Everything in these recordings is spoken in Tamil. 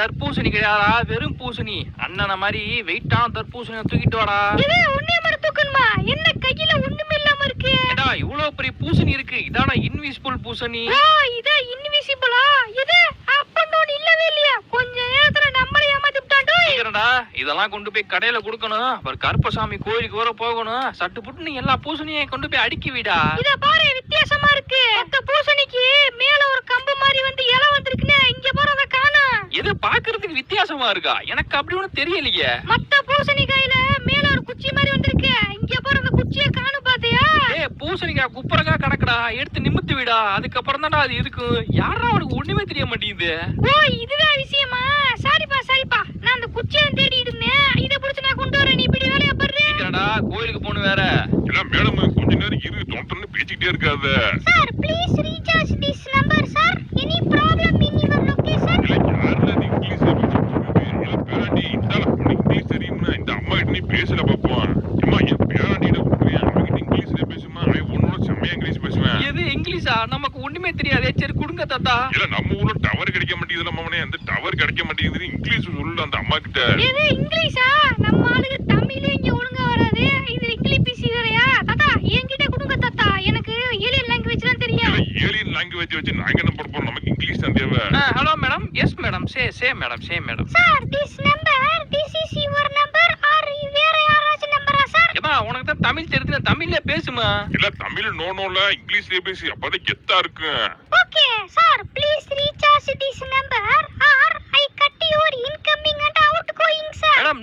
தர்பூசணி கிடையாதா, வெறும் பூசணி. அண்ணன மாதிரி வெயிட்டான தர்பூசணி தூக்கிட்டு வாடா. என்ன கையில ஒண்ணுமே இல்லாம இருக்கு. ஏடா இவ்வளவு பெரிய பூசணி இருக்கு. இதானா இன்விசிபிள் பூசணி? இத இன்விசிபிளா? இது அப்பன்னோட இல்லவே இல்லையா? கொஞ்ச நேரத்துல நம்மளே ஏமாத்தி விட்டாண்டோ. இதெல்லாம் கொண்டு போய் கடையில கொடுக்கணும். ஒரு கருப்பசாமி கோயிலுக்கு வர போகணும். சட்டு புட்டு நீ எல்லா பூசணியையும் கொண்டு போய் அடுக்கி விடா. இத பாரு, வித்தியாசமா இருக்கு. மத்த பூசணிக்கு மேல ஒரு கம்பு மாதிரி வந்து இலை வந்திருக்குனே, இங்க போறத காணோம். இது பாக்குறதுக்கு வித்தியாசமா இருக்கா? எனக்கு அப்படி ஒண்ணும் தெரியலையே. மத்த பூசணிக்காயில மேல ஒரு குச்சி மாதிரி வந்திருக்கு, இங்க போறத குச்சியை காணோம். பாத்தியா? பூசணிக்காய் குப்பரக்கா கிடக்குடா, எடுத்து நிமித்து விடா. அதுக்கப்புறம் தான்டா அது இருக்கு. யாரா அவனுக்கு ஒண்ணுமே தெரிய மாட்டேங்குது. இதுதான் விஷயமா? சரிப்பா, நான் அந்த குச்சியை தேடிட்டு இருந்தேன். இத புடிச்சு நான் கொண்டு வரேன். நீ இப்படி வேலைய பாரு. கோயிலுக்கு போணும் வேற. எல்லாம் மேடம் கொஞ்ச நேரம் இரு, தொண்டன்னு பேசிக்கிட்டே இருக்காத. Sir please recharge this number sir. Any problem in your location. யாருல நீ இங்கிலீஷ்ல பேசிட்டு பேராண்டி இந்தால இங்கிலீஷ் தெரியும்னா இந்த அம்மா கிட்ட நீ பேசல பாப்போம். அம்மா என் பேராண்டிட்ட கொடுக்குறேன், அவங்கிட்ட இங்கிலீஷ்ல பேசுமா. அவன் ஒன்னோட செம்மையா இங்கிலீஷ் பேசுவேன். எது இங்கிலீஷா? நமக்கு ஒண்ணுமே தெரியாதே. சரி கொடுங்க தாத்தா. இல்ல நம்ம ஊர்ல டவர் கிடைக்க மாட்டேங்குதுல மாமனே, அந்த டவர் கிடைக்க மாட்டேங்குது. இங்கிலீஷ் சொல்லு அந்த அம்மா கிட்ட. எது இங்கிலீஷா? நம்ம ஆளுக்கு தமிழே இங்க ஒழுங்கா வராது. இது இங்கிலீஷ் பேசியறியா? தாத்தா என்கிட்ட கொடுங்க தாத்தா. எனக்கு ஏலியன் லாங்குவேஜ்லாம் தெரியும். ஏலியன் லாங்குவேஜ் வச்சு நாங்க என்ன பண்ண போறோம்? நமக்கு இங்கிலீஷ் தான் தேவை. Hello madam. Yes madam. Say madam. Sir this is your number or வேற யாராச்சும் நம்பரா சார்? ஏமா உனக்கு தான் தமிழ் தெரியுதுல, தமிழ்ல பேசுமா. இல்ல தமிழ் நோனோல இங்கிலீஷ்லயே பேசி, அப்பதான் கெத்தா இருக்கு. Okay sir, please recharge this number or I cut your incoming and outgoing sir. Madam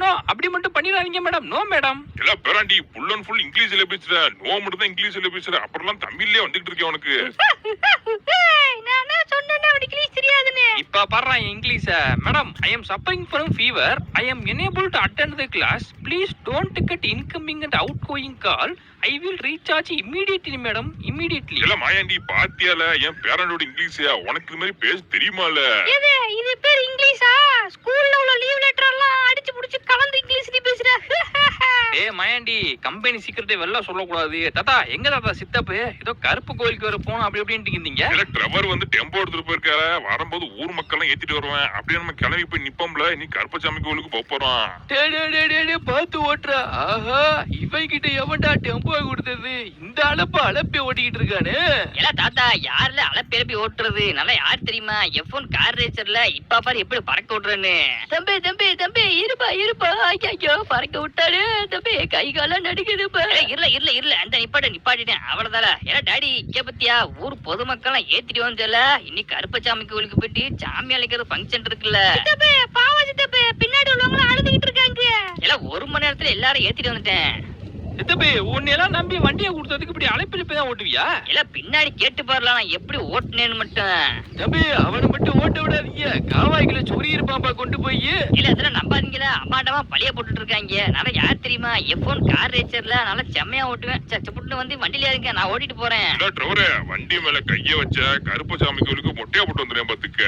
no அப்படி மட்டும் பண்ணிடாதீங்க மேடம். No madam. இல்ல பேராண்டி ஃபுல் அண்ட் ஃபுல் இங்கிலீஷ்ல பேசுற. நோ மட்டும் தான் இங்கிலீஷ்ல பேசுற. அப்புறம் தமிழ்லயே வந்துட்டு இருக்கேன் உனக்கு. நானே சொன்னேனே அவனுக்கு இங்கிலீஷ் தெரியாதுன்னு. இப்ப பாறா English. Madam I am suffering from fever. I am unable to attend the class. Please don't get incoming and outgoing call. I will recharge immediately madam. Immediately. இல்ல மாயாண்டி பாத்தியால என் பேரண்டோட இங்கிலீஷ் உனக்கு இது மாதிரி பேச தெரியுமால? இது பேர் இங்கிலீஷா? ஸ்கூல்ல உள்ள லீவ் லெட்டர் எல்லாம் அடிச்சு புடிச்சு கலந்து இங்கிலீஷ் நீ பேசுற. மாயாண்டி கம்பெனி சீக்கிரட்டை வெளில சொல்லக்கூடாது. தாத்தா எங்க தாத்தா சித்தப்பு ஏதோ கருப்பு கோயிலுக்கு வர போனோம் அப்படி அப்படின்ட்டு இருந்தீங்க. இல்ல டிரைவர் வந்து டெம்போ எடுத்துட்டு போயிருக்காரு. வரும்போது ஊர் மக்கள் எல்லாம் ஏத்திட்டு வருவேன். அப்படியே நம்ம கிளம்பி போய் நிப்போம்ல. இனி கருப்பசாமி கோயிலுக்கு போறோம். பார்த்து ஓட்டுறா. ஆஹா இவன் கிட்ட எவன்டா டெம்போ கொடுத்தது? இந்த அலப்பி ஓட்டிக்கிட்டு இருக்கானு. இல்ல தாத்தா யாருல அலப்பி ஓட்டுறது? நல்லா யார் தெரியுமா? F1 கார் ரேசர்ல இப்ப பாரு எப்படி பறக்க விட்டுறேன்னு. தம்பி இருப்பா ஐயோ பறக்க விட்டாரு தம்பி, கை காலம் நடிக்குது. இல்ல அந்த நிப்பாட்டிட்டேன் அவ்வளவுதால. ஏன்னா டாடி இங்க பத்தியா ஊர் பொதுமக்கள் ஏத்திட்டு வந்தல. இன்னைக்கு கருப்பசாமி கோயிலுக்கு போயிட்டு சாமி அழைக்கிறது ஃபங்க்ஷன் இருக்குல்ல. பின்னாடி உள்ளவங்க அழுதுகிட்டு இருக்காங்க. இல்ல 1 மணி நேரத்துல எல்லாரும் ஏத்திட்டு வந்துட்டேன். சித்தப்பே உன்னையெல்லாம் நம்பி வண்டியை கொடுத்ததுக்கு இப்படி அழைப்பிலிப்பி தான் ஓட்டுவியா? இல்ல பின்னாடி கேட்டு பாருலாம் நான் எப்படி ஓட்டுனேன்னு மட்டும். தம்பி அவனை மட்டும் ஓட்ட விடாதீங்க. காவாய்க்குள்ள சொறி இருப்பாப்பா கொண்டு போய். இல்ல இதெல்லாம் நம்பாதீங்களா, அம்மாட்டமா பழிய போட்டுட்டு இருக்காங்க. நான் யார் தெரியுமா? F1 கார் ரேசர்ல நல்லா செம்மையா ஓட்டுவேன். சச்சப்புட்டு வந்து வண்டியில இருங்க, நான் ஓட்டிட்டு போறேன். டிரைவரே வண்டி மேல கைய வச்ச கருப்பசாமி கோயிலுக்கு மொட்டையா போட்டு வந்துடுறேன் பாத்துக்க.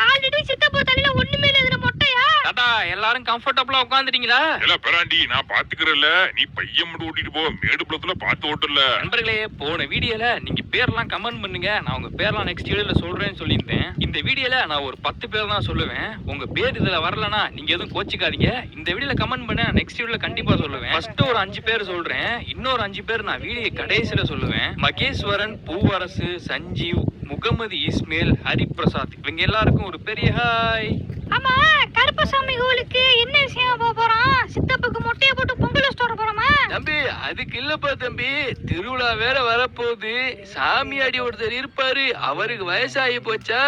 ஆல்ரெடி சித்தப்பா தலையில ஒண்ணுமே இல்ல, இதுல மொட்டையா? தாத்தா எல்லாரும் கம்ஃபர்டபிளா உட்காந்துட்டீங்களா? இல்ல பேராண்டி நான் பாத்துக்கிறேன்ல, நீ பையன் மட்டும் ஓட்டிட்டு போ. மேடு பள்ளத்துல பாத்து ஓட்டல. நண்பர்களே போன வீடியோல நீங்க பேர்லாம் கமெண்ட் பண்ணுங்க. நான் உங்க பேர்லாம் நெக்ஸ்ட் வீடியோல சொல்றேன்னு சொல்லியிருந்தேன். இந்த வீடியோல நான் ஒரு 10 பேர் தான் சொல்லுவேன். உங்க பேர் இதுல வரலனா நீங்க எதுவும் கோச்சிக்காதீங்க. இந்த வீடியோல கமெண்ட் பண்ண நெக்ஸ்ட் வீடியோல கண்டிப்பா சொல்லுவேன். ஃபர்ஸ்ட் ஒரு 5 பேர் சொல்றேன். இன்னொரு 5 பேர் நான் வீடியோ கடைசியில சொல்லுவேன். மகேஸ்வரன், பூவரசு, சஞ்சீவ், முகமது இஸ்மேல், ஹரிபிரசாத் இவங்க எல்லாருக்கும் ஒரு பெரிய ஹாய். ஆமா கருப்பசாமி கோயிலுக்கு என்ன விஷயம் போறோம்? சித்தப்புக்கு மொட்டைய போட்டு பொங்கல் வச்சுட்டு போறோமா? தம்பி அதுக்கு இல்லப்பா தம்பி, திருவிழா வேற வரப்போகுது. சாமியாடி ஒருத்தர் இருப்பாரு, அவருக்கு வயசாகி போச்சா,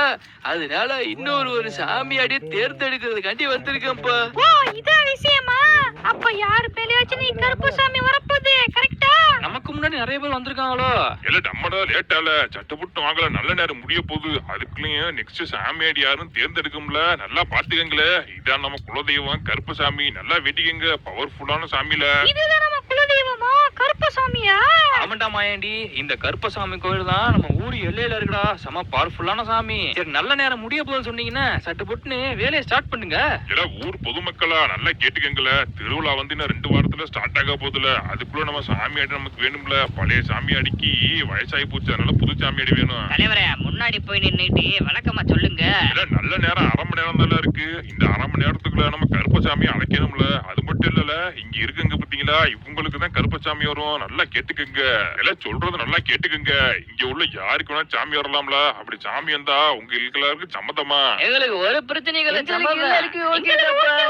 அதனால இன்னொரு சாமியாடி தேர்ந்தெடுக்கிறதுக்காண்டி வந்திருக்கேன்ப்பா. ஓ இதான் விஷயமா? அப்ப யாரு பேரையாச்சும் நீ கருப்பசாமி வரப்போகுது கரெக்டா? நமக்கு முன்னாடி நிறைய பேர் வந்திருக்காங்களோ. இல்ல நம்மடா லேட்டால சட்டப்புட்டு வாங்கல. நல்ல நேரம் முடிய போகுது. அதுக்குள்ளயும் நெக்ஸ்ட் சாமியாடி யாரும் தேர்ந்தெடுக்கும்ல. நல்லா பாத்துக்கங்களே. இதான் நம்ம குலதெய்வம் கருப்பசாமி. நல்லா வெட்டிக்கங்க. பவர்ஃபுல்லான சாமியில. இதுதான் நம்ம குலதெய்வமா கருப்பசாமியா? ஆமாண்டா மாயாண்டி, இந்த கருப்பசாமி கோயில் தான் நம்ம ஊர் எல்லையில இருக்குடா. செம பவர்ஃபுல்லான சாமி. சரி, நல்ல நேரம் முடிய போதுன்னு சொன்னீங்கன்னா சட்டு புட்டுன்னு வேலையை ஸ்டார்ட் பண்ணுங்க. எல்லாம் ஊர் பொதுமக்களா நல்லா கேட்டுக்கங்கள. திருவிழா வந்து இன்னும் 2 வாரத்துல ஸ்டார்ட் ஆக போதுல. அதுக்குள்ள நம்ம சாமி அடி நமக்கு வேணும்ல. பழைய சாமி அடிக்கி வயசாகி போச்சு, அதனால புது சாமி அடி வேணும். தலைவரே, முன்னாடி போய் நின்னுட்டு வணக்கமா சொல்லுங்க. நல்ல நேரம் 1/2 மணி நேரம் தானே இருக்கு. இந்த 1/2 மணி நேரத்துக்குள்ள நம்ம கருப்பசாமி அழைக்கணும்ல. அது மட்டும் இல்லல, இங்க இருக்குங்க பாத்தீங்களா, இவங்களுக்கு தான் கருப்பசாமி வரும். நல்லா கேட்டுக்குங்க. எல்லாம் சொல்றது நல்லா கேட்டுக்குங்க. இங்க உள்ள யாருக்கு வேணா சாமி வரலாம்ல. அப்படி சாமி வந்தா உங்க எல்லாருக்கும் சம்மதமா? எங்களுக்கு ஒரு பிரச்சனைகள்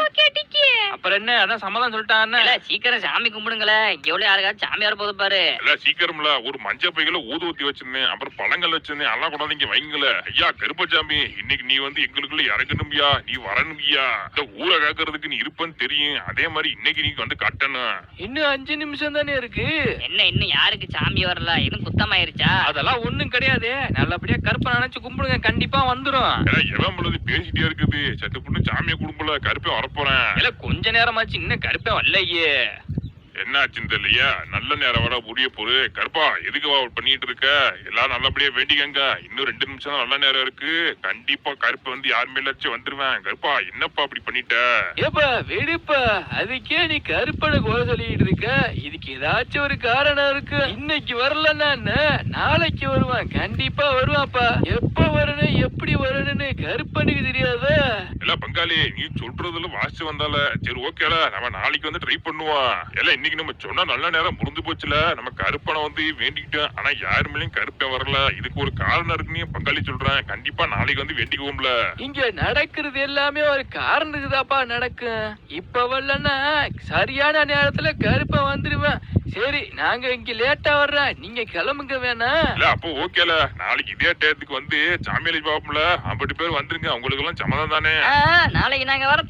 ஓகே டிக்கி. அப்புறம் என்ன, அதான் சமாதானம் சொல்லிட்டாங்க. சீக்கிரம் சாமி கும்பிடுங்களேன். இங்க எவ்வளவு யாருக்காச்சும் சாமி வர போது பாரு. எல்லாம் சீக்கிரம்ல. ஒரு மஞ்சள் பைகளை ஊதுவத்தி வச்சிருந்தேன், அப்புறம் பழங்கள் வச்சிருந்தேன், அதெல்லாம் கொண்டாந்து இங்க வைங்கள. ஐயா கருப்பசாமி, இன்னைக்கு நீ வந்து எங்களுக்குள்ள இறங்கணும்யா, நீ வரணும்யா. இந்த ஊரை காக்கிறதுக்கு நீ இருப்பன்னு தெரியும். அதே மாதிரி இன்னைக்கு நீ வந்து கட்டணும். இன்னும் 5 நிமிஷம் தானே இருக்கு. என்ன இன்னும் யாருக்கு சாமி வரல? எதுவும் குத்தமாயிருச்சா? அதெல்லாம் ஒண்ணும் கிடையாது. நல்லபடியா கருப்பை நினைச்சு கும்பிடுங்க, கண்டிப்பா வந்துரும். எவன் பொழுது பேசிட்டே இருக்குது. சட்டு புண்ணு சாமியை குடும்பல, கருப்பை வரப்போறேன். இல்ல கொஞ்ச நேரமாச்சு, இன்னும் கருப்பை வரலையே. என்னாச்சுன்னு தெரியலையா? நல்ல நேரம் வர முடிய போது. கருப்பா எதுக்கு பண்ணிட்டு இருக்க? எல்லாரும் நல்லபடியா வேண்டிக்கங்க. இன்னும் 2 நிமிஷம் தான் நல்ல நேரம் இருக்கு. கண்டிப்பா கருப்பு வந்து யார் மேலாச்சும் வந்துருவேன். கருப்பா என்னப்பா அப்படி பண்ணிட்ட? ஏப்பா வெடிப்பா, அதுக்கே நீ கருப்பனை குறை சொல்லிட்டு இருக்க. இதுக்கு ஏதாச்சும் ஒரு காரணம் இருக்கு. இன்னைக்கு வரலன்னா என்ன, நாளைக்கு வருவான், கண்டிப்பா வருவான்ப்பா. எப்ப வரணும் எப்படி வரணும்னு கருப்பனுக்கு தெரியாத? எல்லாம் பங்காளி, நீ சொல்றதுல வாசிச்சு வந்தால சரி ஓகேல, நம்ம நாளைக்கு வந்து ட்ரை பண்ணுவோம். எல்லாம் இன்னைக்கு நம்ம சொன்னா நல்ல நேரம் முடிஞ்சு போச்சுல. நம்ம கருப்பனை வந்து வேண்டிக்கிட்டோம், ஆனா யாரு மேலயும் கருப்பை வரல. இதுக்கு ஒரு காரணம் இருக்குன்னு பங்காளி சொல்றேன். கண்டிப்பா நாளைக்கு வந்து வேண்டிக்குவோம்ல. இங்க நடக்கிறது எல்லாமே ஒரு காரணத்துக்கு தாப்பா நடக்கும். இப்ப வரலன்னா சரியான நேரத்துல கருப்பை வந்துருவேன். சரி, நாங்க இங்க லேட்டா வர்றோம், நீங்க கிளம்புங்க வேணா. இல்ல அப்போ ஓகேல, நாளைக்கு இதே டயத்துக்கு வந்து சாமியாலி பாப்போம்ல. 50 பேர் வந்துருங்க, உங்களுக்கு எல்லாம் சம்மதம் தானே? நாளைக்கு நாங்க வர